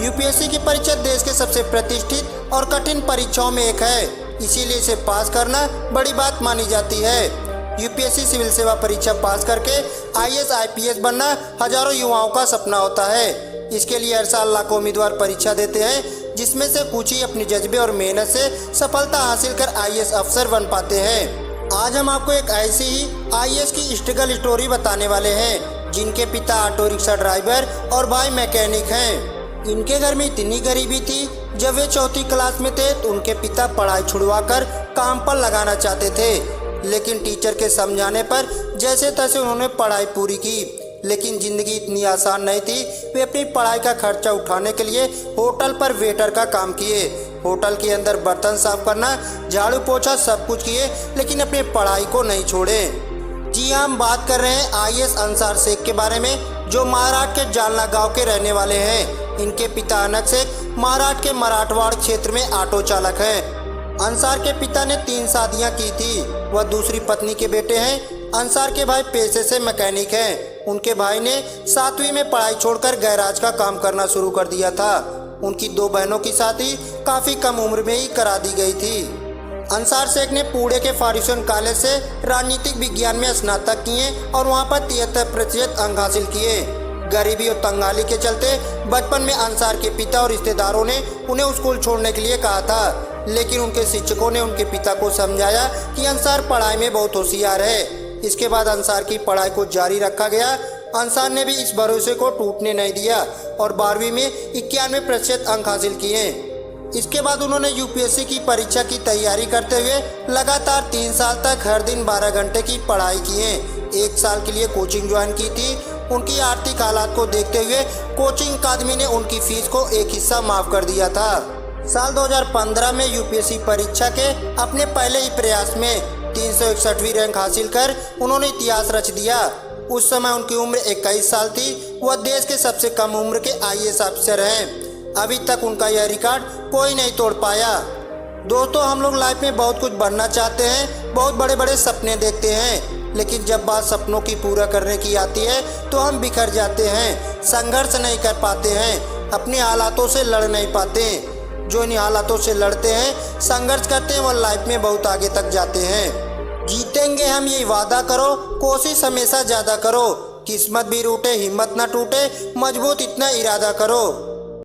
UPSC की परीक्षा देश के सबसे प्रतिष्ठित और कठिन परीक्षाओं में एक है, इसीलिए इसे पास करना बड़ी बात मानी जाती है। यूपीएससी सिविल सेवा परीक्षा पास करके आईएएस आईपीएस बनना हजारों युवाओं का सपना होता है। इसके लिए हर साल लाखों उम्मीदवार परीक्षा देते हैं, जिसमें से कुछ ही अपनी जज्बे और मेहनत से सफलता हासिल कर आईएएस अफसर बन पाते हैं। आज हम आपको एक ऐसी ही आईएएस की स्ट्रगल स्टोरी बताने वाले हैं, जिनके पिता ऑटो रिक्शा ड्राइवर और भाई मैकेनिक हैं। इनके घर में इतनी गरीबी थी, जब वे चौथी क्लास में थे तो उनके पिता पढ़ाई छुड़वाकर काम पर लगाना चाहते थे, लेकिन टीचर के समझाने पर जैसे तैसे उन्होंने पढ़ाई पूरी की। लेकिन जिंदगी इतनी आसान नहीं थी। वे अपनी पढ़ाई का खर्चा उठाने के लिए होटल पर वेटर का काम किए। होटल के अंदर बर्तन साफ करना, झाड़ू पोछा सब कुछ किए, लेकिन अपनी पढ़ाई को नहीं छोड़े। जी हाँ, हम बात कर रहे हैं आईएएस अंसार शेख के बारे में, जो महाराष्ट्र के जालना गांव के रहने वाले हैं। इनके पिता अनक शेख महाराष्ट्र के मराठवाड़ क्षेत्र में ऑटो चालक हैं। अंसार के पिता ने 3 शादियां की थी। वह दूसरी पत्नी के बेटे हैं। अंसार के भाई पेशे से मैकेनिक हैं। उनके भाई ने 7वीं में पढ़ाई छोड़कर गैराज का काम करना शुरू कर दिया था। उनकी 2 बहनों की शादी काफ़ी कम उम्र में ही करा दी गई थी। अंसार शेख ने पुणे के फर्ग्यूसन कॉलेज से राजनीतिक विज्ञान में स्नातक किए और वहाँ पर 73% अंक हासिल किए। गरीबी और तंगाली के चलते बचपन में अंसार के पिता और रिश्तेदारों ने उन्हें स्कूल छोड़ने के लिए कहा था, लेकिन उनके शिक्षकों ने उनके पिता को समझाया कि अंसार पढ़ाई में बहुत होशियार है। इसके बाद अंसार की पढ़ाई को जारी रखा गया। अंसार ने भी इस भरोसे को टूटने नहीं दिया और 12वीं में 91% अंक हासिल किए। इसके बाद उन्होंने यूपीएससी की परीक्षा की तैयारी करते हुए लगातार 3 साल तक हर दिन 12 घंटे की पढ़ाई किए। 1 साल के लिए कोचिंग ज्वाइन की थी। उनकी आर्थिक हालात को देखते हुए कोचिंग अकादमी ने उनकी फीस को एक हिस्सा माफ कर दिया था। साल 2015 में यूपीएससी परीक्षा के अपने पहले ही प्रयास में 361वीं रैंक हासिल कर उन्होंने इतिहास रच दिया। उस समय उनकी उम्र 21 साल थी। वह देश के सबसे कम उम्र के आईएएस अफसर हैं। अभी तक उनका यह रिकॉर्ड कोई नहीं तोड़ पाया। दोस्तों, हम लोग लाइफ में बहुत कुछ बनना चाहते हैं, बहुत बड़े बड़े सपने देखते हैं, लेकिन जब बात सपनों की पूरा करने की आती है तो हम बिखर जाते हैं, संघर्ष नहीं कर पाते हैं, अपने हालातों से लड़ नहीं पाते। जो इन हालातों से लड़ते हैं, संघर्ष करते हैं, वह लाइफ में बहुत आगे तक जाते हैं। जीतेंगे हम, ये वादा करो, कोशिश हमेशा ज़्यादा करो, किस्मत भी रूठे हिम्मत ना टूटे, मजबूत इतना इरादा करो।